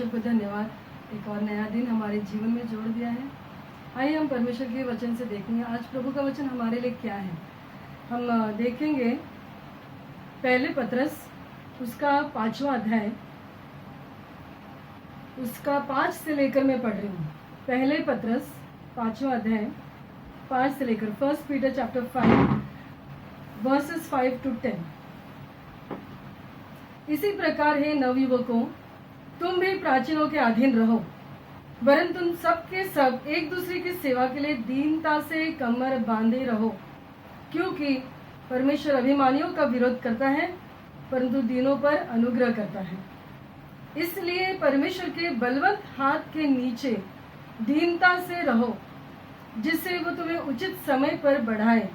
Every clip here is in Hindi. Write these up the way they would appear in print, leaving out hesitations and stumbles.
को धन्यवाद, एक और नया दिन हमारे जीवन में जोड़ दिया है। आइए हम परमेश्वर के वचन से देखेंगे आज प्रभु का वचन हमारे लिए क्या है। हम देखेंगे पहले पत्रस उसका 5वां अध्याय, उसका 5 से लेकर मैं पढ़ रही हूँ। पहले पत्रस 5वां अध्याय 5 से लेकर 1 पीटर चैप्टर 5 वर्सेस 5 to 10। इसी प्रकार हे नवयुवकों, तुम भी प्राचीनों के अधीन रहो, वरन तुम सब के सब एक दूसरे की सेवा के लिए दीनता से कमर बांधे रहो, क्योंकि परमेश्वर अभिमानियों का विरोध करता है परंतु दीनों पर अनुग्रह करता है। इसलिए परमेश्वर के बलवंत हाथ के नीचे दीनता से रहो, जिससे वो तुम्हें उचित समय पर बढ़ाए।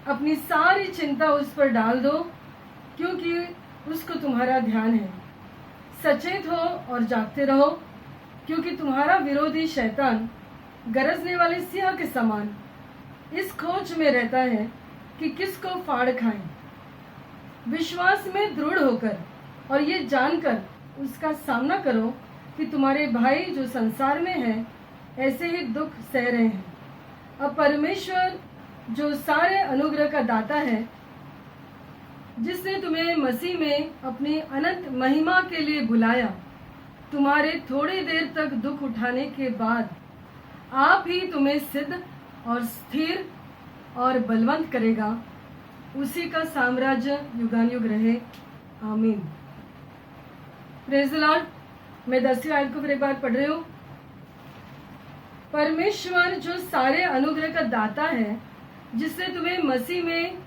अपनी सारी चिंता उस पर डाल दो, क्योंकि उसको तुम्हारा ध्यान है। सचेत हो और जागते रहो, क्योंकि तुम्हारा विरोधी शैतान गरजने वाले सिंह के समान इस खोज में रहता है कि किसको फाड़ खाए। विश्वास में दृढ़ होकर और ये जानकर उसका सामना करो कि तुम्हारे भाई जो संसार में हैं ऐसे ही दुख सह रहे हैं। अब परमेश्वर जो सारे अनुग्रह का दाता है, जिसने तुम्हें मसीह में अपनी अनंत महिमा के लिए बुलाया, तुम्हारे थोड़ी देर तक दुख उठाने के बाद आप ही तुम्हें सिद्ध और स्थिर और बलवंत करेगा। उसी का साम्राज्य युगानुयुग रहे, आमीन। Praise the Lord. मैं 10वीं आयत को फिर एक बार पढ़ रही हूँ। परमेश्वर जो सारे अनुग्रह का दाता है, जिसने तुम्हें मसीह में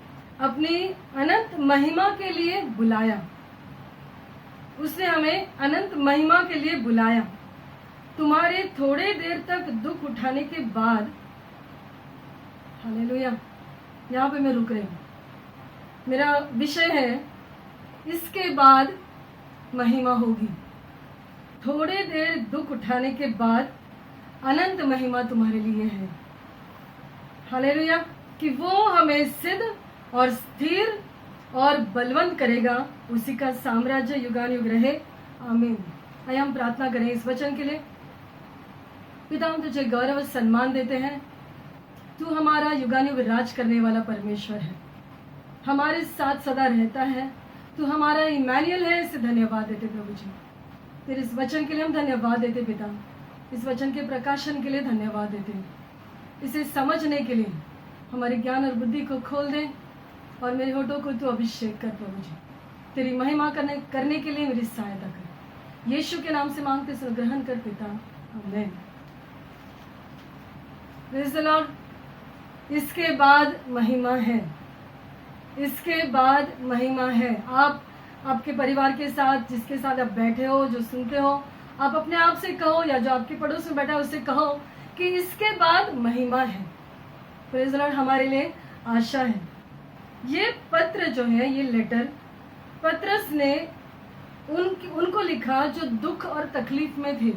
अपनी अनंत महिमा के लिए बुलाया, उसने हमें अनंत महिमा के लिए बुलाया, तुम्हारे थोड़े देर तक दुख उठाने के बाद, हालेलुया। यहाँ पे मैं रुक रही हूँ। मेरा विषय है इसके बाद महिमा होगी। थोड़े देर दुख उठाने के बाद अनंत महिमा तुम्हारे लिए है। हालेलुया। कि वो हमें सिद्ध और स्थिर और बलवंत करेगा, उसी का साम्राज्य युगानुयुग रहे, आमीन। आइए हम प्रार्थना करें इस वचन के लिए। पिता, हम तुझे गौरव और सम्मान देते हैं। तू हमारा युगानुयुग राज करने वाला परमेश्वर है, हमारे साथ सदा रहता है। तू हमारा इमैनुएल है, इसे धन्यवाद देते प्रभु जी। तेरे इस वचन के लिए हम धन्यवाद देते पिता, इस वचन के प्रकाशन के लिए धन्यवाद देते, इसे समझने के लिए हमारे ज्ञान और बुद्धि को खोल दे और मेरे होठों को तू अभिषेक कर प्रभु जी। तेरी महिमा करने के लिए मेरी सहायता कर। यीशु के नाम से मांगते सो ग्रहण कर पिता, आमीन। Praise the Lord. इसके बाद महिमा है, इसके बाद महिमा है। आप आपके परिवार के साथ, जिसके साथ आप बैठे हो, जो सुनते हो, आप अपने आप से कहो, या जो आपके पड़ोस में बैठा है उससे कहो कि इसके बाद महिमा है। Praise the Lord. हमारे लिए आशा है। ये पत्र जो है, ये लेटर पत्रस ने उनको लिखा जो दुख और तकलीफ में थे,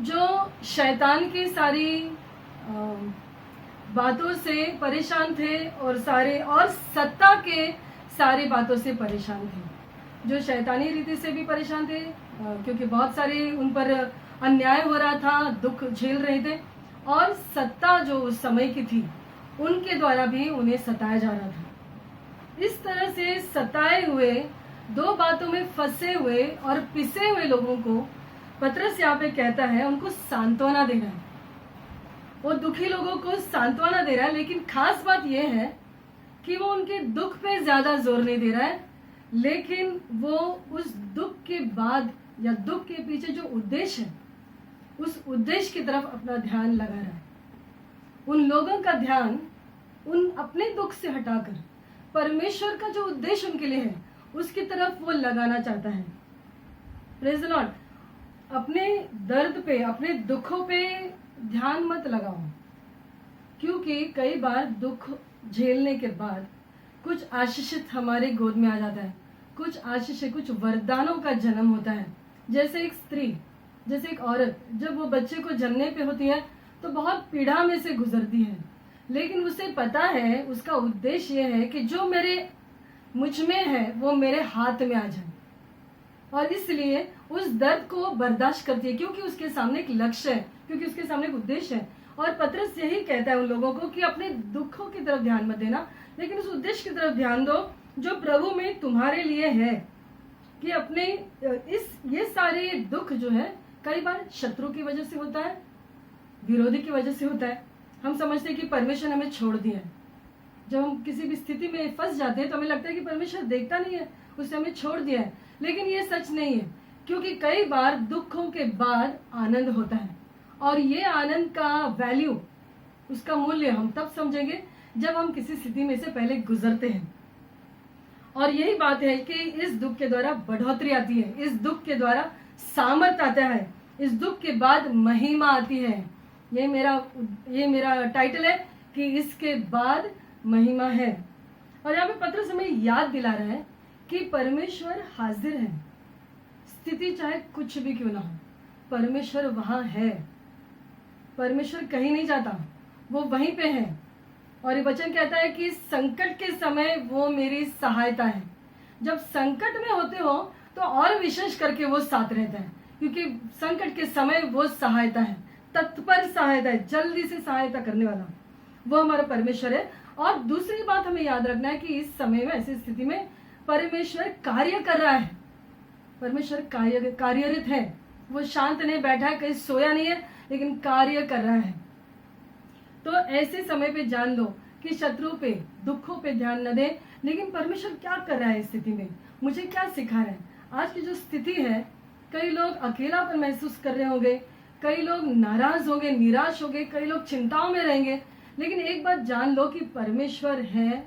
जो शैतान की सारी बातों से परेशान थे और सत्ता के सारी बातों से परेशान थे, जो शैतानी रीति से भी परेशान थे, क्योंकि बहुत सारे उन पर अन्याय हो रहा था, दुख झेल रहे थे, और सत्ता जो उस समय की थी उनके द्वारा भी उन्हें सताया जा रहा था। इस तरह से सताए हुए, दो बातों में फंसे हुए और पिसे हुए लोगों को पत्रस यहाँ पे कहता है, उनको सांत्वना दे रहा है। वो दुखी लोगों को सांत्वना दे रहा है, लेकिन खास बात यह है कि वो उनके दुख पे ज्यादा जोर नहीं दे रहा है, लेकिन वो उस दुख के बाद या दुख के पीछे जो उद्देश्य है, उस उद्देश्य की तरफ अपना ध्यान लगा रहा है। उन लोगों का ध्यान उन अपने दुख से हटाकर परमेश्वर का जो उद्देश्य उनके लिए है उसकी तरफ वो लगाना चाहता है। Praise the Lord. अपने दर्द पे, अपने दुखों पे ध्यान मत लगाओ, क्योंकि कई बार दुख झेलने के बाद कुछ आशीषित हमारे गोद में आ जाता है, कुछ आशीष, कुछ वरदानों का जन्म होता है। जैसे एक स्त्री, जैसे एक औरत जब वो बच्चे को जन्मने पे होती है तो बहुत पीड़ा में से गुजरती है, लेकिन उसे पता है, उसका उद्देश्य ये है कि जो मुझ में है वो मेरे हाथ में आ जाए। और इसलिए उस दर्द को बर्दाश्त करती है, क्योंकि उसके सामने एक लक्ष्य है, क्योंकि उसके सामने एक उद्देश्य है। और पतरस यही कहता है उन लोगों को कि अपने दुखों की तरफ ध्यान मत देना, लेकिन उस उद्देश्य की तरफ ध्यान दो जो प्रभु में तुम्हारे लिए है। कि अपने ये सारे दुख जो है कई बार शत्रु की वजह से होता है, विरोधी की वजह से होता है। हम समझते हैं कि परमेश्वर हमें छोड़ दिया है। जब हम किसी भी स्थिति में फंस जाते हैं तो हमें लगता है कि परमेश्वर देखता नहीं है, उसने हमें छोड़ दिया है। लेकिन ये सच नहीं है, क्योंकि कई बार दुखों के बाद आनंद होता है, और ये आनंद का वैल्यू, उसका मूल्य हम तब समझेंगे जब हम किसी स्थिति में से पहले गुजरते हैं। और यही बात है कि इस दुख के द्वारा बढ़ोतरी आती है, इस दुख के द्वारा सामर्थ आता है, इस दुख के बाद महिमा आती है। ये मेरा टाइटल है कि इसके बाद महिमा है। और यहाँ पे पतरस हमें याद दिला रहा है कि परमेश्वर हाजिर है, स्थिति चाहे कुछ भी क्यों ना हो, परमेश्वर वहां है। परमेश्वर कहीं नहीं जाता, वो वहीं पे है। और ये वचन कहता है कि संकट के समय वो मेरी सहायता है। जब संकट में होते हो तो और विशेष करके वो साथ रहता है, क्योंकि संकट के समय वो सहायता है, तत्पर सहायता है, जल्दी से सहायता करने वाला वो हमारा परमेश्वर है। और दूसरी बात हमें याद रखना है कि इस समय में, ऐसी स्थिति में परमेश्वर कार्य कर रहा है, परमेश्वर कार्यरत है। वो शांत नहीं बैठा है, कहीं सोया नहीं है, लेकिन कार्य कर रहा है। तो ऐसे समय पे जान लो कि शत्रु पे, दुखों पे ध्यान न दे, लेकिन परमेश्वर क्या कर रहा है इस स्थिति में, मुझे क्या सिखा रहा है। आज की जो स्थिति है, कई लोग अकेलापन महसूस कर रहे होंगे, कई लोग नाराज होंगे, निराश होंगे, कई लोग चिंताओं में रहेंगे। लेकिन एक बात जान लो कि परमेश्वर है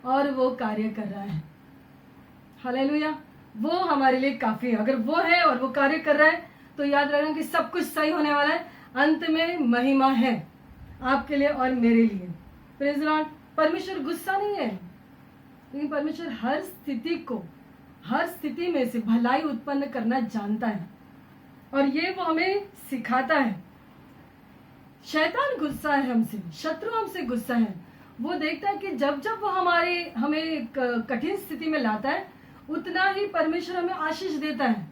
और वो कार्य कर रहा है। हालेलुया, वो हमारे लिए काफी है। अगर वो है और वो कार्य कर रहा है तो याद रखना कि सब कुछ सही होने वाला है। अंत में महिमा है आपके लिए और मेरे लिए। Praise the Lord. परमेश्वर गुस्सा नहीं है, लेकिन परमेश्वर हर स्थिति को, हर स्थिति में से भलाई उत्पन्न करना जानता है, और ये वो हमें सिखाता है। शैतान गुस्सा है हमसे, शत्रु हमसे गुस्सा है। वो देखता है कि जब जब वो हमें कठिन स्थिति में लाता है, उतना ही परमेश्वर हमें आशीष देता है।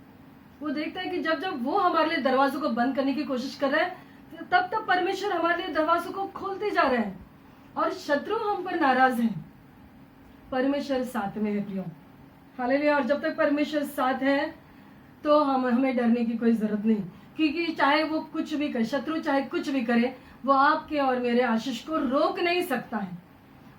वो देखता है कि जब जब वो हमारे लिए दरवाजों को बंद करने की कोशिश कर रहा है, तब तब परमेश्वर हमारे लिए दरवाजों को खोलते जा रहे हैं, और शत्रु हम पर नाराज हैं। परमेश्वर साथ में है प्रियो, हालेलुया। और जब तक परमेश्वर साथ है तो हमें डरने की कोई जरूरत नहीं, क्योंकि चाहे वो कुछ भी करे, शत्रु चाहे कुछ भी करे, वो आपके और मेरे आशीष को रोक नहीं सकता है।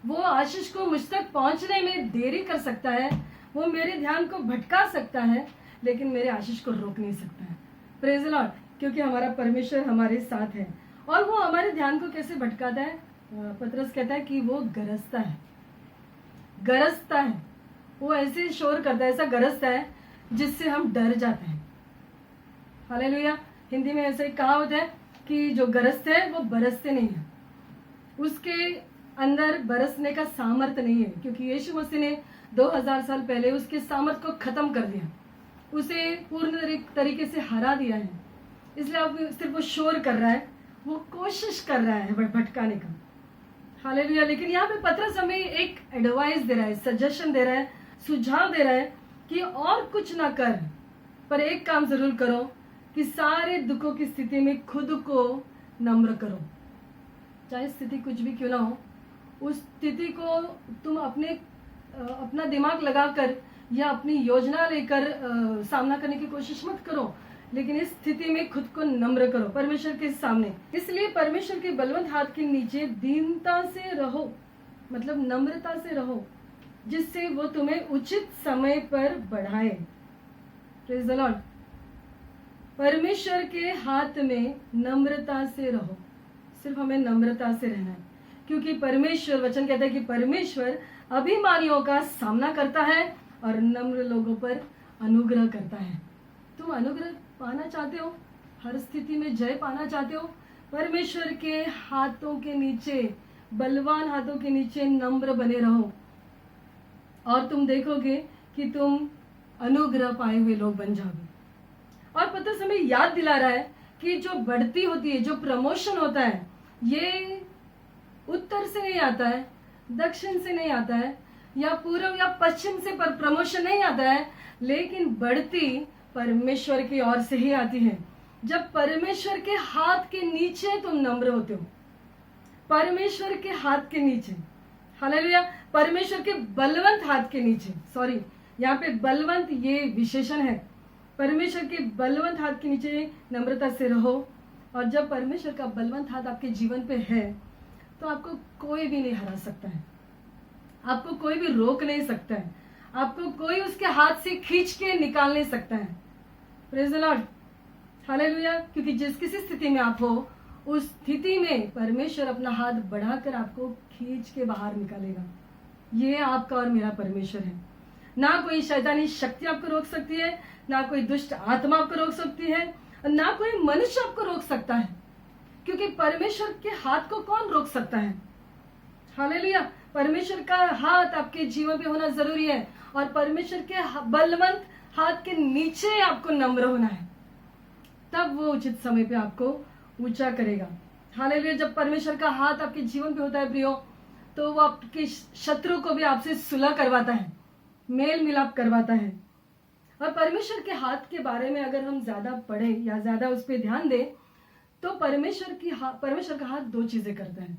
वो आशीष को मुझ तक पहुंचने में देरी कर सकता है, वो मेरे ध्यान को भटका सकता है, लेकिन मेरे आशीष को रोक नहीं सकता है। Praise the Lord. क्योंकि हमारा परमेश्वर हमारे साथ है। और वो हमारे ध्यान को कैसे भटकाता है? पतरस कहता है कि वो गरजता है, गरजता है। वो ऐसे शोर करता है, ऐसा गरजता है जिससे हम डर जाते हैं। हालेलुया। हिंदी में ऐसे कहावत है कि जो गरजते हैं वो बरसते नहीं है, उसके अंदर बरसने का सामर्थ्य नहीं है, क्योंकि यीशु मसीह ने 2000 साल पहले उसके सामर्थ्य को खत्म कर दिया, उसे पूर्ण तरीके से हरा दिया है। इसलिए अब सिर्फ वो शोर कर रहा है, वो कोशिश कर रहा है भटकाने का। हालेलुया। लेकिन यहाँ पे पतरस हमें एक एडवाइस दे रहा है, सजेशन दे रहा है, सुझाव दे रहा है कि और कुछ ना कर, पर एक काम जरूर करो कि सारे दुखों की स्थिति में खुद को नम्र करो। चाहे स्थिति कुछ भी क्यों ना हो, उस स्थिति को तुम अपना दिमाग लगाकर या अपनी योजना लेकर सामना करने की कोशिश मत करो, लेकिन इस स्थिति में खुद को नम्र करो परमेश्वर के सामने। इसलिए परमेश्वर के बलवंत हाथ के नीचे दीनता से रहो, मतलब नम्रता से रहो, जिससे वो तुम्हें उचित समय पर बढ़ाए। Praise the Lord. परमेश्वर के हाथ में नम्रता से रहो, सिर्फ हमें नम्रता से रहना है, क्योंकि परमेश्वर, वचन कहता है कि परमेश्वर अभिमानियों का सामना करता है और नम्र लोगों पर अनुग्रह करता है। तुम अनुग्रह पाना चाहते हो, हर स्थिति में जय पाना चाहते हो, परमेश्वर के हाथों के नीचे, बलवान हाथों के नीचे नम्र बने रहो, और तुम देखोगे कि तुम अनुग्रह पाए हुए लोग बन जाओगे। और पतरस हमें याद दिला रहा है कि जो बढ़ती होती है, जो प्रमोशन होता है, ये उत्तर से नहीं आता है, दक्षिण से नहीं आता है, या पूर्व या पश्चिम से पर प्रमोशन नहीं आता है, लेकिन बढ़ती परमेश्वर की ओर से ही आती है। जब परमेश्वर के हाथ के नीचे तुम नम्र होते हो, परमेश्वर के हाथ के नीचे, हालेलुया, परमेश्वर के बलवंत हाथ के नीचे, सॉरी यहाँ पे बलवंत ये विशेषण है, परमेश्वर के बलवंत हाथ के नीचे नम्रता से रहो। और जब परमेश्वर का बलवंत हाथ आपके जीवन पे है तो आपको कोई भी नहीं हरा सकता है, आपको कोई भी रोक नहीं सकता है, आपको कोई उसके हाथ से खींच के निकाल नहीं सकता है। Praise the Lord, hallelujah. क्योंकि जिस किसी स्थिति में आप हो, उस स्थिति में परमेश्वर अपना हाथ बढ़ाकर आपको खींच के बाहर निकालेगा। ये आपका और मेरा परमेश्वर है। ना कोई शैतानी शक्ति आपको रोक सकती है, ना कोई दुष्ट आत्मा आपको रोक सकती है, ना कोई मनुष्य आपको रोक सकता है, क्योंकि परमेश्वर के हाथ को कौन रोक सकता है। हालेलुया। परमेश्वर का हाथ आपके जीवन पे होना जरूरी है, और परमेश्वर के बलवंत हाथ के नीचे आपको नम्र होना है, तब वो उचित समय पे आपको ऊंचा करेगा। हालेलुया। जब परमेश्वर का हाथ आपके जीवन पे होता है प्रियो, तो वो आपके शत्रु को भी आपसे सुलह करवाता है, मेल मिलाप करवाता है। और परमेश्वर के हाथ के बारे में अगर हम ज्यादा पढ़े या ज्यादा उस पर ध्यान दें, तो परमेश्वर का हाथ दो चीजें करता है।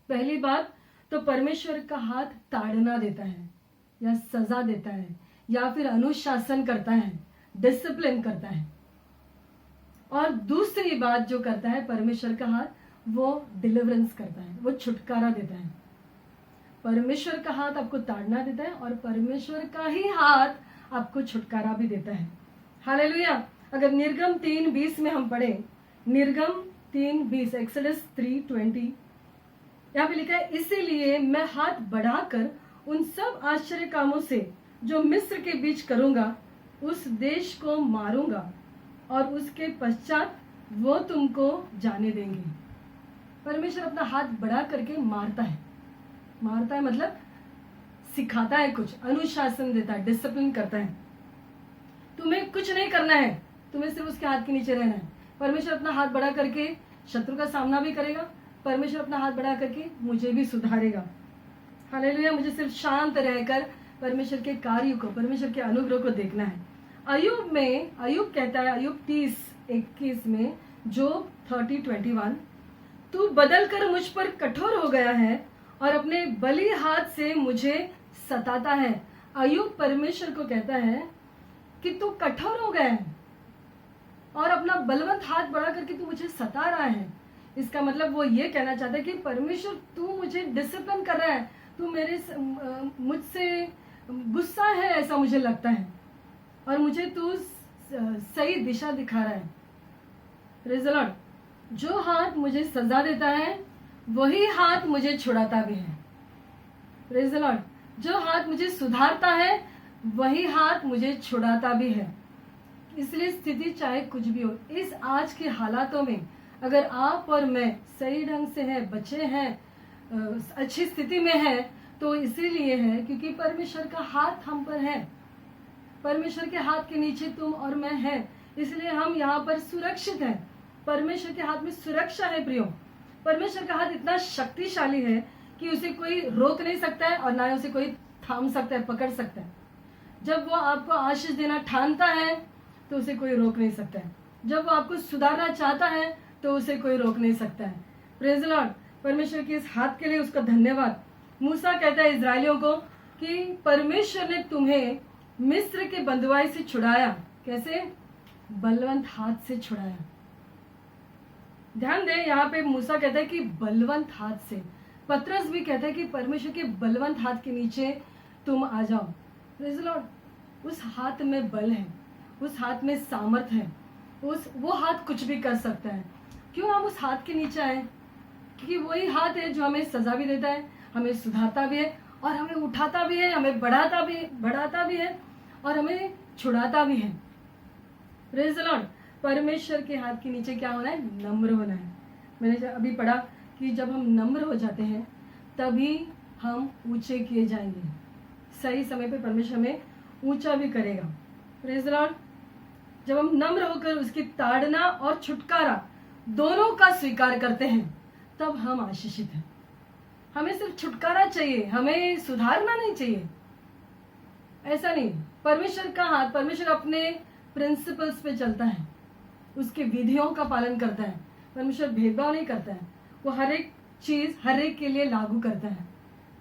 पहली बात तो परमेश्वर का हाथ ताड़ना देता है, या सजा देता है, या फिर अनुशासन करता है, डिसिप्लिन करता है। और दूसरी बात जो करता है परमेश्वर का हाथ, वो डिलीवरेंस करता है, वो छुटकारा देता है। परमेश्वर का हाथ आपको ताड़ना देता है, और परमेश्वर का ही हाथ आपको छुटकारा भी देता है। हालेलुया। अगर निर्गम 3:20 में हम पढ़े, निर्गम 3:20, एक्सोडस 3:20, यहाँ पे लिखा है, इसीलिए मैं हाथ बढ़ाकर उन सब आश्चर्य कामों से जो मिस्र के बीच करूंगा, उस देश को मारूंगा, और उसके पश्चात वो तुमको जाने देंगे। परमेश्वर अपना हाथ बढ़ा करके मारता है मतलब सिखाता है, कुछ अनुशासन देता है, डिसिप्लिन करता है। तुम्हें कुछ नहीं करना है, तुम्हें सिर्फ उसके हाथ के नीचे रहना है। परमेश्वर अपना हाथ बढ़ा करके शत्रु का सामना भी करेगा, परमेश्वर अपना हाथ बढ़ा करके मुझे भी सुधारेगा। हालेलुया। मुझे सिर्फ शांत रहकर परमेश्वर के कार्य को, परमेश्वर के अनुग्रह को देखना है। अय्यूब कहता है, अय्यूब 30:21 में, जोब 30:21, तू बदल कर मुझ पर कठोर हो गया है और अपने बली हाथ से मुझे सताता है। अय्यूब परमेश्वर को कहता है कि तू कठोर हो गया है और अपना बलवंत हाथ बढ़ा करके तू मुझे सता रहा है। इसका मतलब वो ये कहना चाहता है कि परमेश्वर तू मुझे डिसिप्लिन कर रहा है, तू मुझसे गुस्सा है, ऐसा मुझे लगता है, और मुझे तू सही दिशा दिखा रहा है। Praise the Lord. जो हाथ मुझे सजा देता है वही हाथ मुझे छुड़ाता भी है। Praise the Lord. जो हाथ मुझे सुधारता है वही हाथ मुझे छुड़ाता भी है। इसलिए स्थिति चाहे कुछ भी हो, इस आज के हालातों में अगर आप और मैं सही ढंग से हैं, बचे हैं, अच्छी स्थिति में हैं, तो इसीलिए है क्योंकि परमेश्वर का हाथ हम पर है। परमेश्वर के हाथ के नीचे तुम और मैं हैं, इसलिए हम यहाँ पर सुरक्षित हैं। परमेश्वर के हाथ में सुरक्षा है प्रियो। परमेश्वर का हाथ इतना शक्तिशाली है कि उसे कोई रोक नहीं सकता है और ना ही उसे कोई थाम सकता है, पकड़ सकता है। जब वो आपको आशीष देना ठानता है तो उसे कोई रोक नहीं सकता है। जब वो आपको सुधारना चाहता है तो उसे कोई रोक नहीं सकता है। Praise the Lord. परमेश्वर के इस हाथ के लिए उसका धन्यवाद। मूसा कहता है इजरायलियों को कि परमेश्वर ने तुम्हें मिस्र के बंधुआई से छुड़ाया। कैसे? बलवंत हाथ से छुड़ाया। ध्यान दें, यहाँ पे मूसा कहता है कि बलवंत हाथ से। पतरस भी कहता है कि परमेश्वर के बलवंत हाथ के नीचे तुम आ जाओ। Praise the Lord. उस हाथ में बल है, उस हाथ में सामर्थ है, वो हाथ कुछ भी कर सकता है। क्यों हम उस हाथ के नीचे आए? क्योंकि वही हाथ है जो हमें सजा भी देता है, हमें सुधारता भी है, और हमें उठाता भी है, हमें बढ़ाता भी है, और हमें छुड़ाता भी है। Praise the Lord. परमेश्वर के हाथ के नीचे क्या होना है? नम्र होना है। मैंने अभी पढ़ा कि जब हम नम्र हो जाते हैं तभी हम ऊंचे किए जाएंगे। सही समय पे परमेश्वर हमें ऊंचा भी करेगा। Praise the Lord. जब हम नम्र होकर उसकी ताड़ना और छुटकारा दोनों का स्वीकार करते हैं तब हम आशीषित हैं। हमें सिर्फ छुटकारा चाहिए, हमें सुधारना नहीं चाहिए। ऐसा नहीं, परमेश्वर का हाथ, परमेश्वर अपने प्रिंसिपल्स पे चलता है, उसके विधियों का पालन करता है। परमेश्वर भेदभाव नहीं करता है, वो हर एक चीज हर एक के लिए लागू करता है।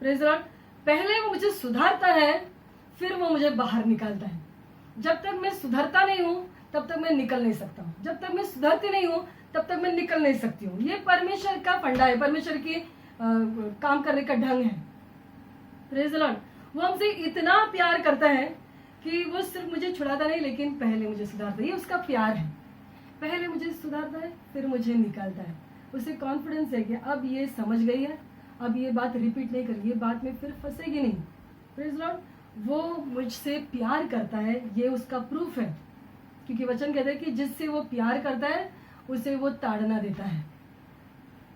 Praise the Lord. पहले वो मुझे सुधारता है, फिर वो मुझे बाहर निकालता है। जब तक मैं सुधरता नहीं हूं तब तक मैं निकल नहीं सकता हूं, जब तक मैं सुधरती नहीं हूं तब तक मैं निकल नहीं सकती हूँ। ये परमेश्वर का फंडा है, परमेश्वर की काम करने का ढंग है। Praise the Lord. वो हमसे इतना प्यार करता है कि वो सिर्फ मुझे छुड़ाता नहीं, लेकिन पहले मुझे सुधारता है। ये उसका प्यार है, पहले मुझे सुधारता है फिर मुझे निकालता है। उसे कॉन्फिडेंस है कि अब ये समझ गई है, अब ये बात रिपीट नहीं करेगी, ये बात में फिर फंसेगी नहीं। Praise the Lord. वो मुझसे प्यार करता है, ये उसका प्रूफ है, क्योंकि वचन कहता है कि जिससे वो प्यार करता है उसे वो ताड़ना देता है।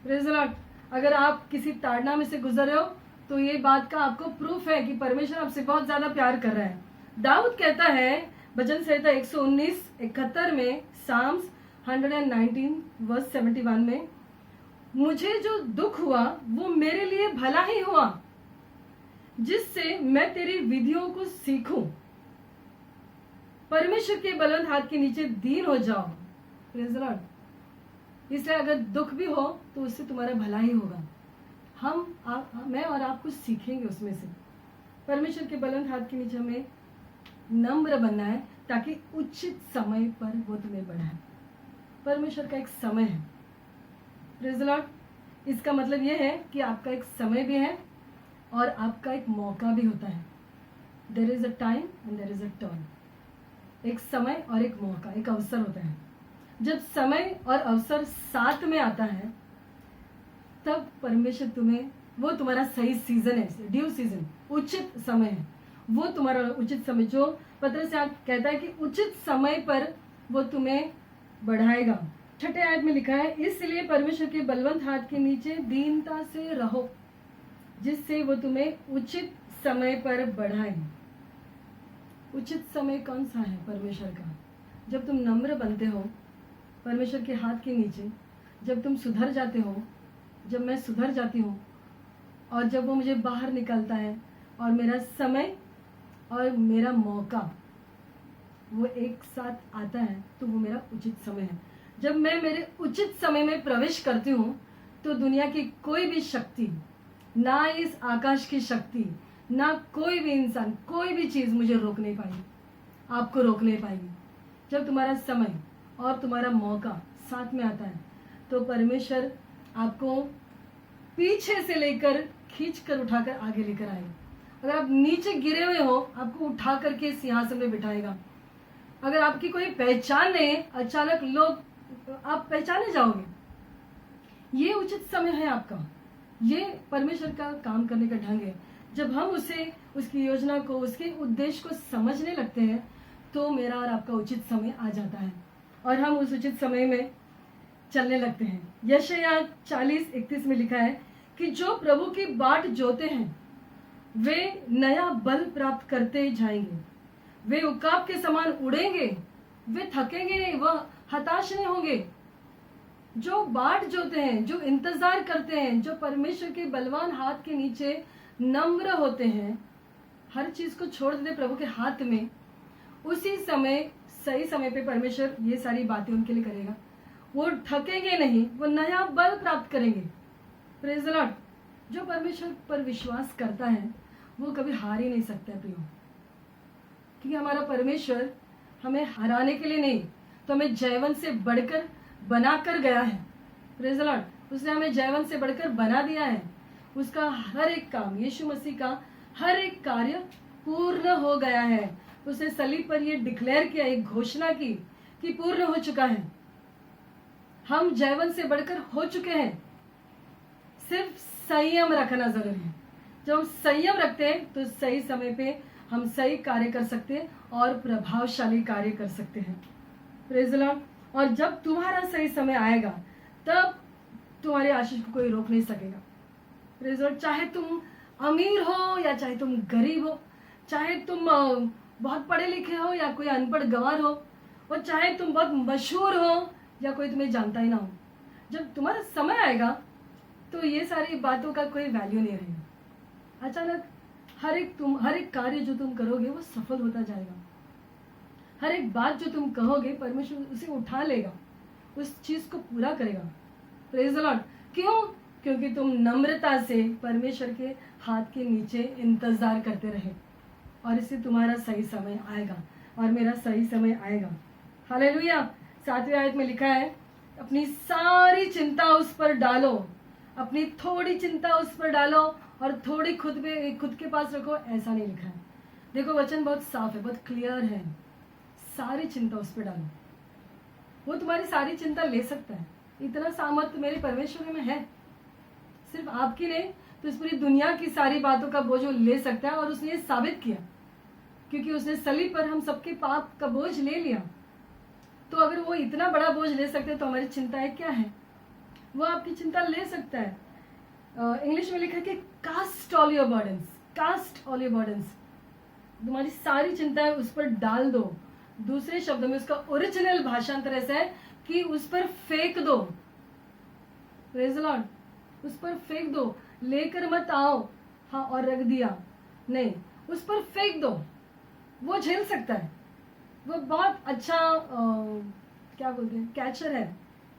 Praise the Lord. अगर आप किसी ताड़ना में से गुजर रहे हो तो ये बात का आपको प्रूफ है कि परमेश्वर आपसे बहुत ज्यादा प्यार कर रहा है। दाऊद कहता है भजन संहिता 119:71 में, साम्स 119 वर्स 71 में, मुझे जो दुख हुआ वो मेरे लिए भला ही हुआ, जिससे मैं तेरी विधियों को सीखूं। परमेश्वर के बलवंत हाथ के नीचे दीन हो जाओ। Praise the Lord. इसलिए अगर दुख भी हो तो उससे तुम्हारा भला ही होगा। मैं और आप कुछ सीखेंगे उसमें से। परमेश्वर के बलवंत हाथ के नीचे हमें नम्र बनना है, ताकि उचित समय पर वो तुम्हें बढ़ाए। परमेश्वर का एक समय है। Praise the Lord. इसका मतलब ये है कि आपका एक समय भी है और आपका एक मौका भी होता है। There is a time and there is a turn. एक समय और एक मौका, एक अवसर होता है। जब समय और अवसर साथ में आता है तब परमेश्वर तुम्हें, वो तुम्हारा सही सीजन है, ड्यू सीजन, उचित समय है। वो तुम्हारा उचित समय, जो पत्र से आप कहता है कि उचित समय पर वो तुम्हें बढ़ाएगा। 6 आयत में लिखा है, इसलिए परमेश्वर के बलवंत हाथ के नीचे दीनता से रहो, जिससे वो तुम्हें उचित समय पर बढ़ाए। उचित समय कौन सा है? परमेश्वर का। जब तुम नम्र बनते हो परमेश्वर के हाथ के नीचे, जब तुम सुधर जाते हो, जब मैं सुधर जाती हूँ और जब वो मुझे बाहर निकलता है और मेरा समय और मेरा मौका वो एक साथ आता है, तो वो मेरा उचित समय है। जब मैं मेरे उचित समय में प्रवेश करती हूँ तो दुनिया की कोई भी शक्ति, ना इस आकाश की शक्ति, ना कोई भी इंसान, कोई भी चीज मुझे रोक नहीं पाएगी, आपको रोक नहीं पाएगी। जब तुम्हारा समय और तुम्हारा मौका साथ में आता है तो परमेश्वर आपको पीछे से लेकर खींच कर उठाकर आगे लेकर आएगा। अगर आप नीचे गिरे हुए हो, आपको उठा करके सिंहासन में बिठाएगा। अगर आपकी कोई पहचान नहीं, अचानक लोग, आप पहचाने जाओगे। ये उचित समय है आपका। ये परमेश्वर का काम करने का ढंग है। जब हम उसे, उसकी योजना को, उसके उद्देश्य को समझने लगते हैं तो मेरा और आपका उचित समय आ जाता है और हम उस उचित समय में चलने लगते हैं। यशायाह 40:31 में लिखा है कि जो प्रभु की बाट जोते हैं वे नया बल प्राप्त करते जाएंगे, वे उकाब के समान उड़ेंगे, वे थकेंगे नहीं, वह हताश नहीं होंगे। जो बाट जोते हैं, जो इंतजार करते हैं, जो परमेश्वर के बलवान हाथ के नीचे नम्र होते हैं, हर चीज को छोड़ देते प्रभु के हाथ में, उसी समय, सही समय पे परमेश्वर ये सारी बातें उनके लिए करेगा। वो थकेंगे नहीं, वो नया बल प्राप्त करेंगे। Praise the Lord. जो परमेश्वर पर विश्वास करता है वो कभी हार ही नहीं सकता प्रियो, क्योंकि हमारा परमेश्वर हमें हराने के लिए नहीं, तो हमें जयवंत से बढ़कर बनाकर गया है। Praise the Lord. उसने हमें जयवंत से बढ़कर बना दिया है। उसका हर एक काम, यीशु मसीह का हर एक कार्य पूर्ण हो गया है। उसने सलीब पर ये डिक्लेयर किया, एक घोषणा की कि पूर्ण हो चुका है। हम जयवंत से बढ़कर हो चुके हैं। सिर्फ संयम रखना जरूरी है। जब हम संयम रखते हैं तो सही समय पे हम सही कार्य कर सकते हैं और प्रभावशाली कार्य कर सकते हैं। Praise the Lord. और जब तुम्हारा सही समय आएगा तब तुम्हारे आशीष को कोई रोक नहीं सकेगा। Praise the Lord. चाहे तुम अमीर हो या चाहे तुम गरीब हो, चाहे तुम बहुत पढ़े लिखे हो या कोई अनपढ़ गंवार हो, और चाहे तुम बहुत मशहूर हो या कोई तुम्हें जानता ही ना हो, जब तुम्हारा समय आएगा तो ये सारी बातों का कोई वैल्यू नहीं रहेगा। अचानक हर एक कार्य जो तुम करोगे वो सफल होता जाएगा। हर एक बात जो तुम कहोगे परमेश्वर उसे उठा लेगा, उस चीज को पूरा करेगा। Praise the Lord. क्यों? क्योंकि तुम नम्रता से परमेश्वर के हाथ के नीचे इंतजार करते रहे, और इससे तुम्हारा सही समय आएगा और मेरा सही समय आएगा। हालेलुया। 7वें आयत में लिखा है, अपनी सारी चिंता उस पर डालो, अपनी थोड़ी चिंता उस पर डालो और थोड़ी खुद के पास रखो, ऐसा नहीं लिखा है। देखो वचन बहुत साफ है, बहुत क्लियर है। सारी चिंता उस पर डालो, वो तुम्हारी सारी चिंता ले सकता है। इतना सामर्थ्य मेरे परमेश्वर में है, सिर्फ आपकी नहीं तो इस पूरी दुनिया की सारी बातों का बोझ वो ले सकता है। और उसने ये साबित किया, क्योंकि उसने सलीब पर हम सबके पाप का बोझ ले लिया। तो अगर वो इतना बड़ा बोझ ले सकते हैं तो हमारी चिंताएं क्या है? वो आपकी चिंता ले सकता है। इंग्लिश में लिखा है कि cast all your burdens, cast all your burdens. तुम्हारी सारी चिंताएं उस पर डाल दो। दूसरे शब्दों में उसका ओरिजिनल भाषांतर ऐसा है कि उस पर फेंक दो। Praise the Lord. उस पर फेंक दो, लेकर मत आओ हाँ और रख दिया, नहीं, उस पर फेंक दो। वो झेल सकता है, वो बहुत अच्छा क्या बोलते हैं, कैचर है।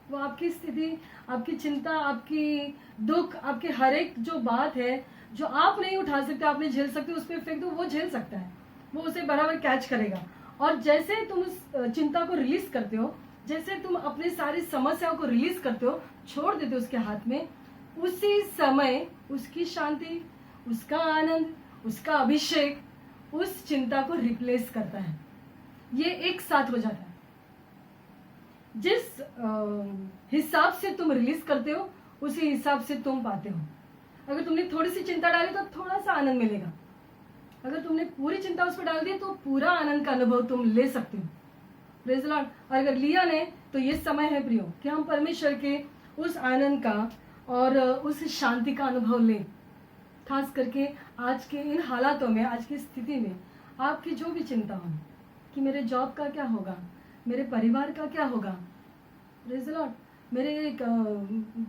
वो आपकी स्थिति, आपकी चिंता, आपकी दुख, आपकी हर एक जो बात है जो आप नहीं उठा सकते, आप नहीं झेल सकते, उस पर फेंक दो, वो झेल सकता है। वो उसे बराबर कैच करेगा। और जैसे तुम उस चिंता को रिलीज करते हो, जैसे तुम अपनी सारी समस्याओं को रिलीज करते हो, छोड़ देते हो उसके हाथ में, उसी समय उसकी शांति, उसका आनंद, उसका अभिषेक उस चिंता को रिप्लेस करता है। ये एक साथ हो जाता है। जिस हिसाब से तुम रिलीज करते हो उसी हिसाब से तुम पाते हो। अगर तुमने थोड़ी सी चिंता डाली तो थोड़ा सा आनंद मिलेगा, अगर तुमने पूरी चिंता उस पर डाल दी तो पूरा आनंद का अनुभव तुम ले सकते हो। Praise the Lord. और अगर लिया ने तो ये समय है प्रियो कि हम परमेश्वर के उस आनंद का और उस शांति का अनुभव लें। खास करके आज के इन हालातों में, आज की स्थिति में आपकी जो भी चिंता हो कि मेरे जॉब का क्या होगा, मेरे परिवार का क्या होगा, प्रेज द लॉर्ड, मेरे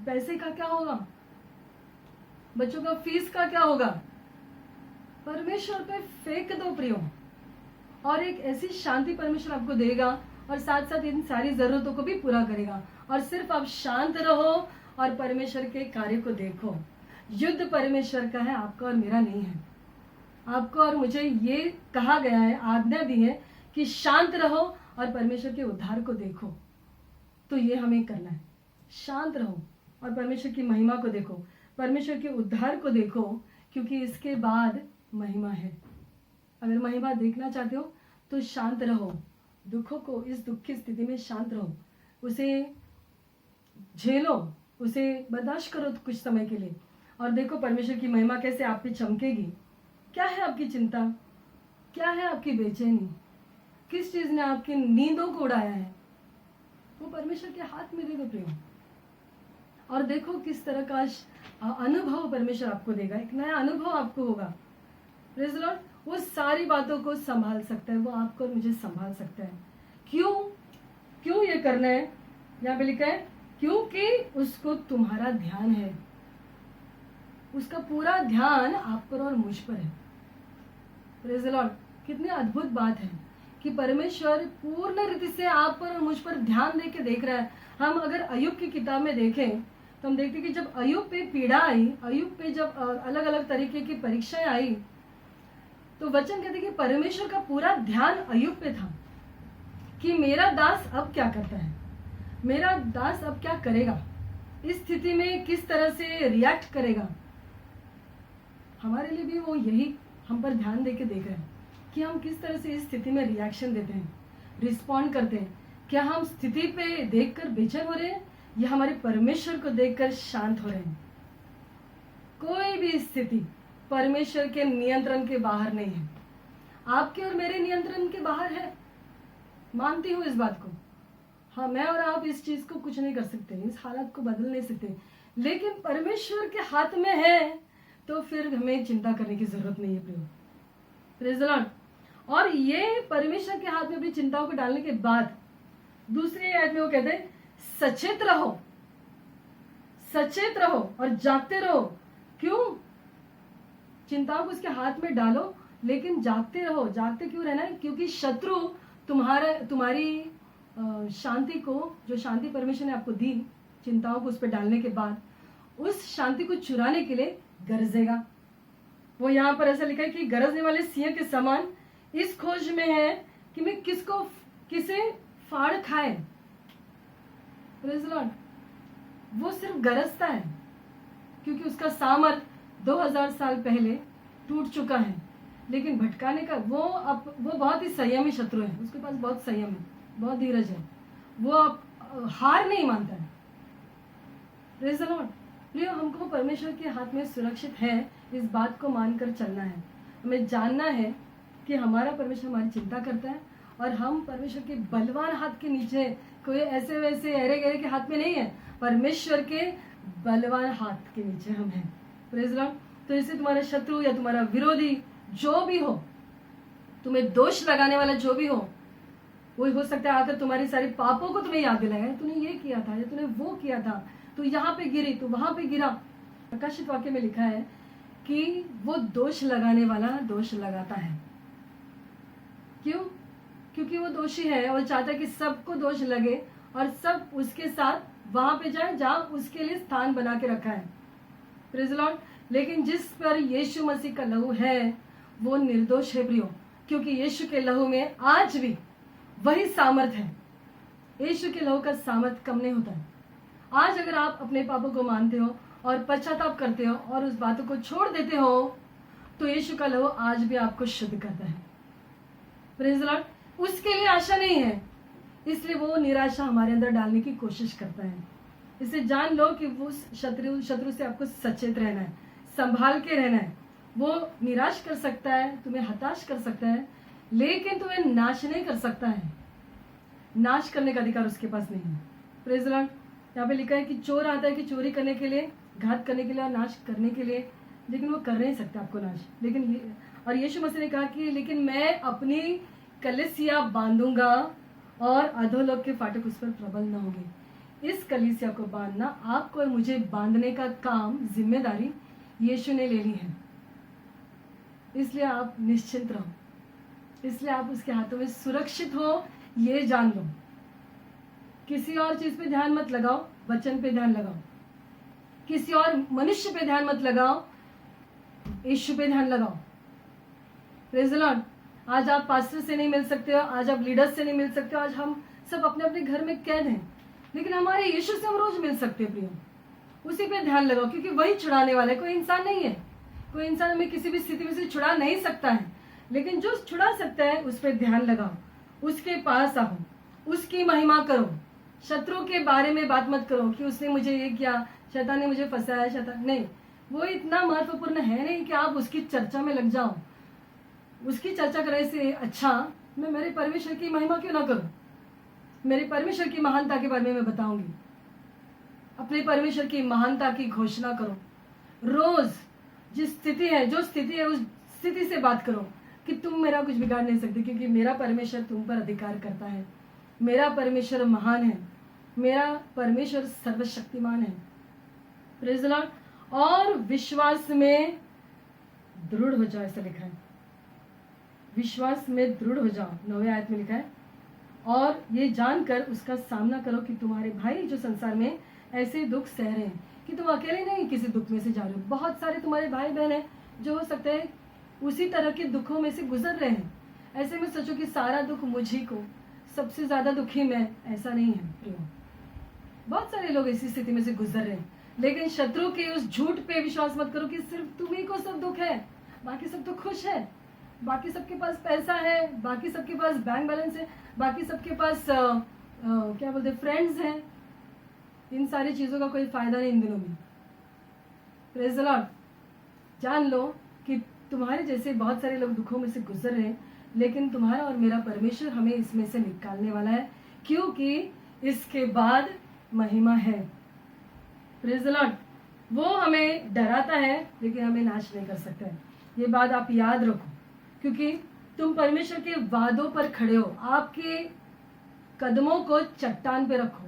पैसे का क्या होगा, बच्चों का फीस का क्या होगा, परमेश्वर पे फेंक दो प्रियो, और एक ऐसी शांति परमेश्वर आपको देगा और साथ साथ इन सारी जरूरतों को भी पूरा करेगा। और सिर्फ आप शांत रहो और परमेश्वर के कार्य को देखो। युद्ध परमेश्वर का है, आपका और मेरा नहीं है। आपको और मुझे ये कहा गया है, आज्ञा दी है कि शांत रहो और परमेश्वर के उद्धार को देखो। तो ये हमें करना है, शांत रहो और परमेश्वर की महिमा को देखो, परमेश्वर के उद्धार को देखो, क्योंकि इसके बाद महिमा है। अगर महिमा देखना चाहते हो तो शांत रहो, दुखों को, इस दुख की स्थिति में शांत रहो, उसे झेलो, उसे बर्दाश्त करो कुछ समय के लिए, और देखो परमेश्वर की महिमा कैसे आप पे चमकेगी। क्या है आपकी चिंता, क्या है आपकी बेचैनी, किस चीज ने आपकी नींदों को उड़ाया है, वो परमेश्वर के हाथ में दे दो प्रियो, और देखो किस तरह का अनुभव परमेश्वर आपको देगा। एक नया अनुभव आपको होगा। Praise the Lord. वो सारी बातों को संभाल सकता है, वो आपको और मुझे संभाल सकता है। क्यों ये करना है? यहाँ पे लिखा है क्योंकि उसको तुम्हारा ध्यान है, उसका पूरा ध्यान आप पर और मुझ पर है। Praise the Lord. कितनी अद्भुत बात है कि परमेश्वर पूर्ण रीति से आप पर और मुझ पर ध्यान दे के देख रहा है। हम अगर अय्यूब की किताब में देखें तो हम देखते कि जब अय्यूब पे पीड़ा आई, अय्यूब पे जब अलग अलग तरीके की परीक्षाएं आई, तो वचन कहते कि परमेश्वर का पूरा ध्यान अय्यूब पे था कि मेरा दास अब क्या करता है, मेरा दास अब क्या करेगा, इस स्थिति में किस तरह से रिएक्ट करेगा। हमारे लिए भी वो यही हम पर ध्यान दे के देख रहे हैं कि हम किस तरह से इस स्थिति में रिएक्शन देते हैं, रिस्पॉन्ड करते हैं। क्या हम स्थिति पे देखकर बेचैन हो रहे हैं या हमारे परमेश्वर को देखकर शांत हो रहे हैं? कोई भी स्थिति परमेश्वर के नियंत्रण के बाहर नहीं है, आपके और मेरे नियंत्रण के बाहर है। मानती हूँ इस बात को। हाँ, मैं और आप इस चीज को कुछ नहीं कर सकते, इस हालत को बदल नहीं सकते, लेकिन परमेश्वर के हाथ में है तो फिर हमें चिंता करने की जरूरत नहीं है। Praise the Lord. और ये परमेश्वर के हाथ में अपनी चिंताओं को डालने के बाद दूसरी आयत में वो कहते हैं सचेत रहो, सचेत रहो और जागते रहो। क्यों? चिंताओं को उसके हाथ में डालो, लेकिन जागते रहो। जागते क्यों रहना है? क्योंकि शत्रु तुम्हारी शांति को, जो शांति परमेश्वर ने आपको दी चिंताओं को उस पर डालने के बाद, उस शांति को चुराने के लिए गरजेगा। वो यहाँ पर ऐसा लिखा है कि गरजने वाले सिंह के समान इस खोज में है कि मैं किसे फाड़ खाए। Praise the Lord. वो सिर्फ गरजता है क्योंकि उसका सामर्थ 2000 साल पहले टूट चुका है, लेकिन भटकाने का वो बहुत ही संयमी शत्रु है। उसके पास बहुत संयम है, बहुत धीरज है। वो अब हार नहीं मानता है। Praise the Lord. प्रियो, हमको परमेश्वर के हाथ में सुरक्षित है, इस बात को मानकर चलना है। हमें जानना है कि हमारा परमेश्वर हमारी चिंता करता है और हम परमेश्वर के बलवान हाथ के नीचे, कोई ऐसे वैसे अरे गहरे के हाथ में नहीं है, परमेश्वर के बलवान हाथ के नीचे हम हैं। Praise the Lord. तो इससे तुम्हारा शत्रु या तुम्हारा विरोधी जो भी हो, तुम्हें दोष लगाने वाला जो भी हो, वो हो सकता है आकर तुम्हारी सारी पापों को तुम्हें याद दिलाएगा। तूने ये किया था या तूने वो किया था, तू यहाँ पे गिरी, तू वहां पे गिरा। प्रकाशित वाक्य में लिखा है कि वो दोष लगाने वाला दोष लगाता है। क्यों? क्योंकि वो दोषी है और चाहता है कि सबको दोष लगे और सब उसके साथ वहां पे जाए जहां उसके लिए स्थान बना के रखा है। Praise the Lord. लेकिन जिस पर यीशु मसीह का लहू है वो निर्दोष है प्रियो, क्योंकि यीशु के लहू में आज भी वही सामर्थ है। यीशु के लहू का सामर्थ कम नहीं होता है। आज अगर आप अपने पापों को मानते हो और पश्चाताप करते हो और उस बातों को छोड़ देते हो, तो यीशु का लहू आज भी आपको शुद्ध करता है। Praise the Lord. उसके लिए आशा नहीं है, इसलिए वो निराशा हमारे अंदर डालने की कोशिश करता है। इसे जान लो कि वो शत्रु से आपको सचेत रहना है, संभाल के रहना है। वो निराश कर सकता है, तुम्हें हताश कर सकता है, लेकिन तुम्हें नाश नहीं कर सकता है। नाश करने का अधिकार उसके पास नहीं है। Praise the Lord. यहाँ पे लिखा है कि चोर आता है कि चोरी करने के लिए, घात करने के लिए और नाश करने के लिए, लेकिन वो कर नहीं सकता आपको नाश। और यीशु मसीह ने कहा कि लेकिन मैं अपनी कलीसिया बांधूंगा और अधोलोक के फाटक उस पर प्रबल न होंगे। इस कलीसिया को बांधना, आपको और मुझे बांधने का काम, जिम्मेदारी यीशु ने ले ली है। इसलिए आप निश्चिंत रहो, इसलिए आप उसके हाथों में सुरक्षित हो, ये जान लो। किसी और चीज पे ध्यान मत लगाओ, वचन पे ध्यान लगाओ। किसी और मनुष्य पे ध्यान मत लगाओ, यीशु पे ध्यान लगाओ। Praise the Lord. आज आप पास्टर से नहीं मिल सकते हो, आज आप लीडर से नहीं मिल सकते हो, आज हम सब अपने अपने घर में कैद हैं, लेकिन हमारे यीशु से हम रोज मिल सकते हैं प्रियो। उसी पे ध्यान लगाओ, क्योंकि वही छुड़ाने वाला है, कोई इंसान नहीं है। कोई इंसान हमें किसी भी स्थिति में से छुड़ा नहीं सकता है, लेकिन जो छुड़ा सकता है उस पर ध्यान लगाओ, उसके पास आओ, उसकी महिमा करो। शत्रु के बारे में बात मत करो कि उसने मुझे ये किया, शैतान ने मुझे फंसाया, शैतान नहीं। वो इतना महत्वपूर्ण है नहीं कि आप उसकी चर्चा में लग जाओ। उसकी चर्चा करने से अच्छा मैं मेरे परमेश्वर की महिमा क्यों ना करूं, मेरे परमेश्वर की महानता के बारे में मैं बताऊंगी। अपने परमेश्वर की महानता की घोषणा करो। रोज जिस स्थिति है, जो स्थिति है, उस स्थिति से बात करो कि तुम मेरा कुछ बिगाड़ नहीं सकते, क्योंकि मेरा परमेश्वर तुम पर अधिकार करता है। मेरा परमेश्वर महान है, मेरा परमेश्वर सर्वशक्तिमान है। Praise the Lord. और विश्वास में दृढ़ हो जाओ, ऐसा लिखा है। विश्वास में दृढ़ हो जाओ, 9वें आयत में लिखा है। और ये जानकर उसका सामना करो कि तुम्हारे भाई जो संसार में ऐसे दुख सह रहे हैं, कि तुम अकेले नहीं किसी दुख में से जा रहे हो। बहुत सारे तुम्हारे भाई बहन हैं जो हो सकते हैं उसी तरह के दुखों में से गुजर रहे हैं। ऐसे में सोचो कि सारा दुख मुझी को, सबसे ज्यादा दुखी मैं, ऐसा नहीं है प्रियो। बहुत सारे लोग इसी स्थिति में से गुजर रहे हैं, लेकिन शत्रु के उस झूठ पे विश्वास मत करो कि सिर्फ तुम्ही को सब दुख है, बाकी सब तो खुश है, बाकी सबके पास पैसा है, बाकी सबके पास बैंक बैलेंस है, बाकी सबके पास क्या बोलते फ्रेंड्स हैं। इन सारी चीजों का कोई फायदा नहीं इन दिनों में। Praise the Lord. जान लो कि तुम्हारे जैसे बहुत सारे लोग दुखों में से गुजर रहे हैं, लेकिन तुम्हारा और मेरा परमेश्वर हमें इसमें से निकालने वाला है, क्योंकि इसके बाद महिमा है। Praise the Lord. वो हमें डराता है लेकिन हमें नाश नहीं कर सकता है। ये बात आप याद रखो, क्योंकि तुम परमेश्वर के वादों पर खड़े हो। आपके कदमों को चट्टान पे रखो।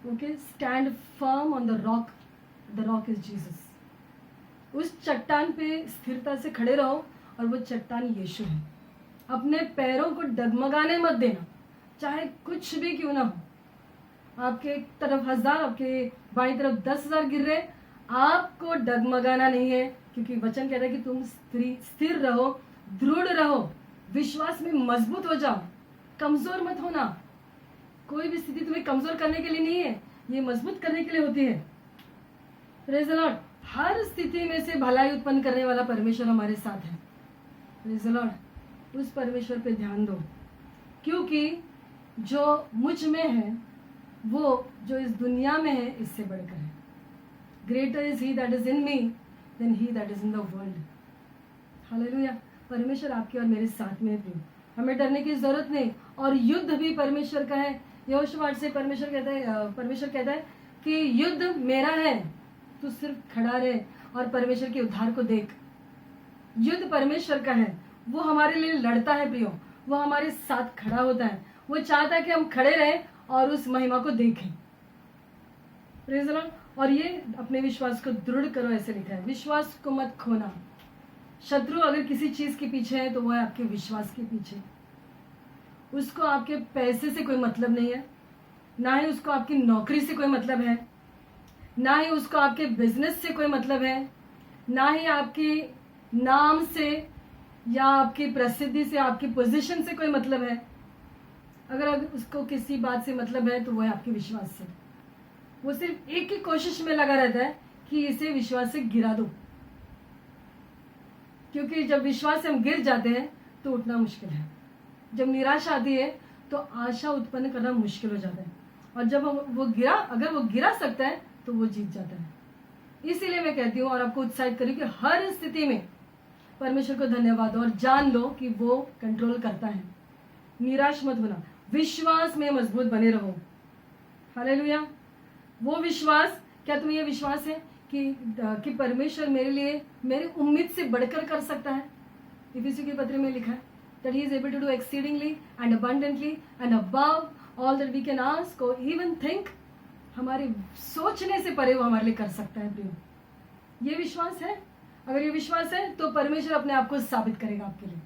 Okay, stand firm on the rock is Jesus. उस चट्टान पे स्थिरता से खड़े रहो और वो चट्टान यीशु है। अपने पैरों को डगमगाने मत देना, चाहे कुछ भी क्यों ना हो। आपके एक तरफ 1000, आपके बाईं तरफ 10,000 गिर रहे, आपको डगमगाना नहीं है, क्योंकि वचन कहता है कि तुम स्थिर रहो, दृढ़ रहो, विश्वास में मजबूत हो जाओ, कमजोर मत होना। कोई भी स्थिति तुम्हें कमजोर करने के लिए नहीं है, ये मजबूत करने के लिए होती है। Praise the Lord. हर स्थिति में से भलाई उत्पन्न करने वाला परमेश्वर हमारे साथ है। Praise the Lord. उस परमेश्वर पे ध्यान दो, क्योंकि जो मुझ में है वो जो इस दुनिया में है इससे बढ़कर है। Greater is he that is in me than he that is in the world. Hallelujah. परमेश्वर आपके और मेरे साथ में है, हमें डरने की जरूरत नहीं। और युद्ध भी परमेश्वर का है। यहोशुआट से परमेश्वर कहता है कि युद्ध मेरा है, तू सिर्फ खड़ा रहे और परमेश्वर के उद्धार को देख। युद्ध परमेश्वर का है, वो हमारे लिए लड़ता है प्रियो, वो हमारे साथ खड़ा होता है, वो चाहता है कि हम खड़े रहें और उस महिमा को देखें। Praise the Lord. और ये अपने विश्वास को दृढ़ करो, ऐसे लिखा है, विश्वास को मत खोना। शत्रु अगर किसी चीज के पीछे है तो वो है आपके विश्वास के पीछे। उसको आपके पैसे से कोई मतलब नहीं है, ना ही उसको आपकी नौकरी से कोई मतलब है, ना ही उसको आपके बिजनेस से कोई मतलब है, ना ही आपकी नाम से या आपकी प्रसिद्धि से, आपकी पोजीशन से कोई मतलब है। अगर उसको किसी बात से मतलब है तो वो है आपके विश्वास से। वो सिर्फ एक ही कोशिश में लगा रहता है कि इसे विश्वास से गिरा दो, क्योंकि जब विश्वास से हम गिर जाते हैं तो उठना मुश्किल है। जब निराशा आती है तो आशा उत्पन्न करना मुश्किल हो जाता है, और जब अगर वो गिरा सकता है तो वो जीत जाता है। इसीलिए मैं कहती हूँ और आपको उत्साहित करूँ कि हर स्थिति में परमेश्वर को धन्यवाद दो और जान लो कि वो कंट्रोल करता है। निराश मत होना, विश्वास में मजबूत बने रहो। हालेलुया। वो विश्वास, क्या तुम्हें ये विश्वास है कि परमेश्वर मेरे लिए मेरी उम्मीद से बढ़कर कर सकता है? इफिसियों के पत्र में लिखा है that he is able to do exceedingly and abundantly and above all that we can ask or even think। हमारे सोचने से परे वो हमारे लिए कर सकता है प्रियो। ये विश्वास है। अगर ये विश्वास है तो परमेश्वर अपने आप को साबित करेगा आपके लिए,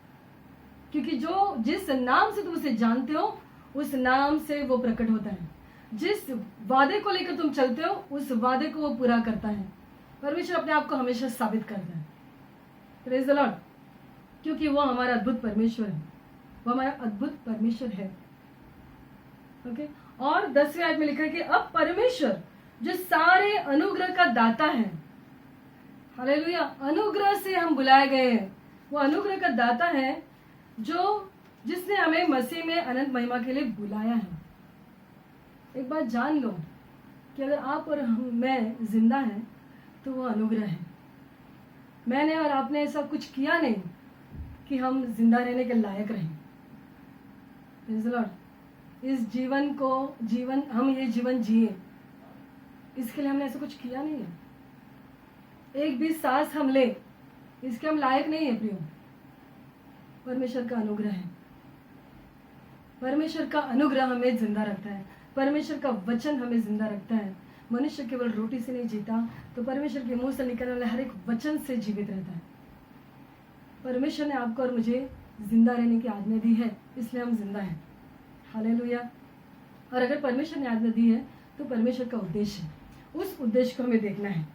क्योंकि जिस नाम से तुम उसे जानते हो उस नाम से वो प्रकट होता है। जिस वादे को लेकर तुम चलते हो उस वादे को वो पूरा करता है। परमेश्वर अपने आप को हमेशा साबित करता है। Praise the Lord. क्योंकि वो हमारा अद्भुत परमेश्वर है, वो हमारा अद्भुत परमेश्वर है। ओके। और 10वें आयत में लिखा है कि अब परमेश्वर जो सारे अनुग्रह का दाता है, हालेलुया, अनुग्रह से हम बुलाए गए हैं, वो अनुग्रह का दाता है जिसने हमें मसीह में अनंत महिमा के लिए बुलाया है। एक बात जान लो कि अगर आप और मैं जिंदा हैं तो वो अनुग्रह है। मैंने और आपने ऐसा कुछ किया नहीं कि हम जिंदा रहने के लायक रहें। Praise the Lord. हम ये जीवन जिए, इसके लिए हमने ऐसा कुछ किया नहीं है। एक भी सांस हम ले, इसके हम लायक नहीं है प्रियो। परमेश्वर का अनुग्रह है। परमेश्वर का अनुग्रह हमें जिंदा रखता है। परमेश्वर का वचन हमें जिंदा रखता है। मनुष्य केवल रोटी से नहीं जीता, तो परमेश्वर के मुंह से निकलने वाले हर एक वचन से जीवित रहता है। परमेश्वर ने आपको और मुझे जिंदा रहने की आज्ञा दी है, इसलिए हम जिंदा हैं। हालेलुया। और अगर परमेश्वर ने आज्ञा दी है तो परमेश्वर का उद्देश्य है, उस उद्देश्य को हमें देखना है।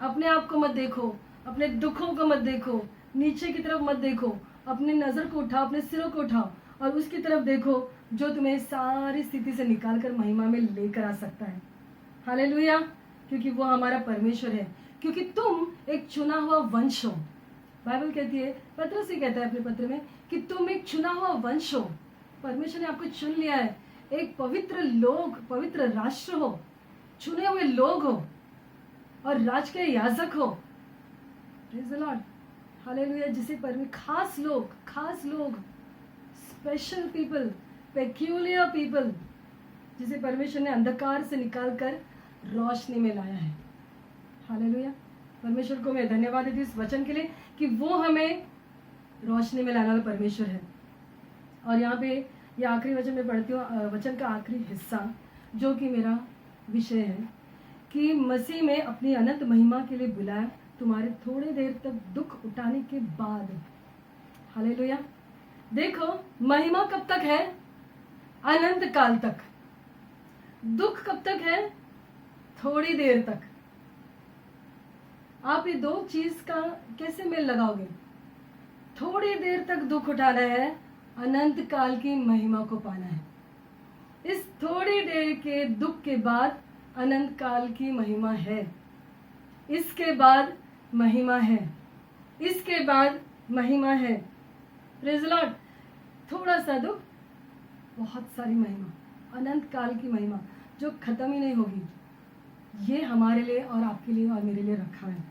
अपने आप को मत देखो, अपने दुखों को मत देखो, नीचे की तरफ मत देखो, अपनी नजर को उठाओ, अपने सिरों को उठाओ और उसकी तरफ देखो जो तुम्हें सारी स्थिति से निकालकर महिमा में लेकर आ सकता है। हालेलुया। क्योंकि वो हमारा परमेश्वर है, क्योंकि तुम एक चुना हुआ वंश हो। बाइबल कहती है, पत्रस ही कहता है अपने पत्र में कि तुम एक चुना हुआ वंश हो। परमेश्वर ने आपको चुन लिया है, एक पवित्र राष्ट्र हो, चुने हुए लोग हो और राज के याजक हो। Praise the Lord. हालेलुया। जिसे खास लोग, स्पेशल पीपल, पेक्यूलियर पीपल, जिसे परमेश्वर ने अंधकार से निकालकर रोशनी में लाया है। हालेलुया। परमेश्वर को मैं धन्यवाद देती हूँ इस वचन के लिए कि वो हमें रोशनी में लाने वाला परमेश्वर है। और यहाँ पे ये आखिरी वचन में पढ़ती हूँ, वचन का आखिरी हिस्सा जो कि मेरा विषय है कि मसीह में अपनी अनंत महिमा के लिए बुलाया तुम्हारे थोड़ी देर तक दुख उठाने के बाद। हालेलुया। देखो, महिमा कब तक है? अनंत काल तक। दुख कब तक है? थोड़ी देर तक। आप ये दो चीज का कैसे मेल लगाओगे? थोड़ी देर तक दुख उठाना है, अनंत काल की महिमा को पाना है। इस थोड़ी देर के दुख के बाद अनंत काल की महिमा है। इसके बाद महिमा है, इसके बाद महिमा है। Praise the Lord. थोड़ा सा दुख, बहुत सारी महिमा, अनंत काल की महिमा जो खत्म ही नहीं होगी। ये हमारे लिए और आपके लिए और मेरे लिए रखा है।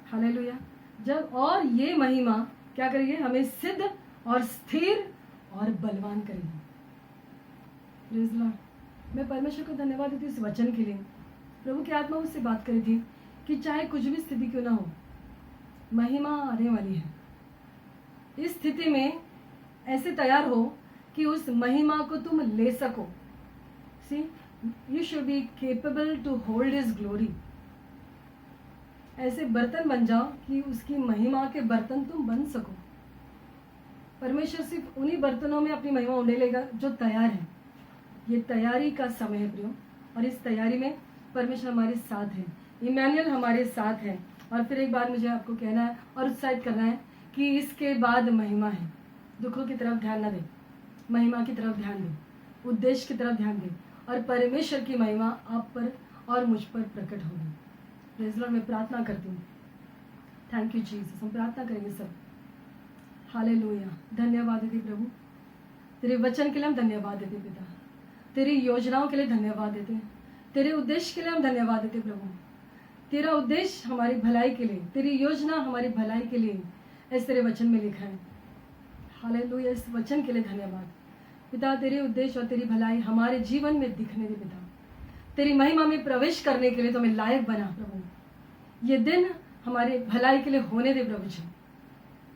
हालेलुया। जब और ये महिमा क्या करेगी? हमें सिद्ध और स्थिर और बलवान करेगी। Praise the Lord. मैं परमेश्वर को धन्यवाद देती हूँ इस वचन के लिए। प्रभु की आत्मा मुझसे बात करी थी कि चाहे कुछ भी स्थिति क्यों ना हो, महिमा आने वाली है। इस स्थिति में ऐसे तैयार हो कि उस महिमा को तुम ले सको। See, you should be capable to hold his glory. ऐसे बर्तन बन जाओ कि उसकी महिमा के बर्तन तुम बन सको। परमेश्वर सिर्फ उन्हीं बर्तनों में अपनी महिमा उंडेलेगा जो तैयार है। ये तैयारी का समय है प्रियो, और इस तैयारी में परमेश्वर हमारे साथ है, इमैनुअल हमारे साथ है। और फिर एक बार मुझे आपको कहना है और उत्साहित करना है कि इसके बाद महिमा है। दुखों की तरफ ध्यान न दे, महिमा की तरफ ध्यान दे, उद्देश्य की तरफ ध्यान दे, और परमेश्वर की महिमा आप पर और मुझ पर प्रकट होगी। Praise the Lord. मैं प्रार्थना करती हूँ। Thank you Jesus. हम प्रार्थना करेंगे सब। हालेलुया। धन्यवाद देते प्रभु, तेरे वचन के लिए हम धन्यवाद देते पिता, तेरी योजनाओं के लिए धन्यवाद देते, तेरे उद्देश्य के लिए हम धन्यवाद देते प्रभु। तेरा उद्देश्य हमारी भलाई के लिए, तेरी योजना हमारी भलाई के लिए ऐसे तेरे वचन में लिखा है। हालेलुया। इस वचन के लिए धन्यवाद पिता। तेरे उद्देश्य और तेरी भलाई हमारे जीवन में दिखने दे पिता। तेरी महिमा में प्रवेश करने के लिए तो हमें लायक बना प्रभु। ये दिन हमारे भलाई के लिए होने दे प्रभु जी।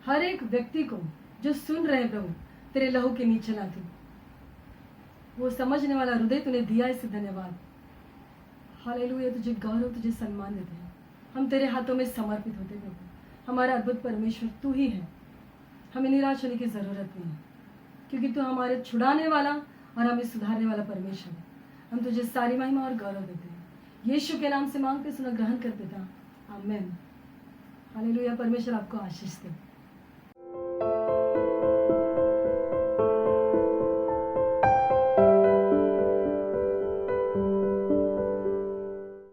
हर एक व्यक्ति को जो सुन रहे हैं प्रभु, तेरे लहू के नीचे लाती, वो समझने वाला हृदय तूने दिया, इससे धन्यवाद। हालेलुया। तुझे गौरव, तुझे सम्मान देते हैं। हम तेरे हाथों में समर्पित होते प्रभु। हमारा अद्भुत परमेश्वर तू ही है। हमें निराश होने की ज़रूरत नहीं है, क्योंकि तू हमारे छुड़ाने वाला और हमें सुधारने वाला परमेश्वर है। हम तुझे सारी महिमा और गौरव देते हैं। यीशु के नाम से मांगते, सुना, ग्रहण कर पिता। आमीन। हालेलुया। परमेश्वर आपको आशीष दे।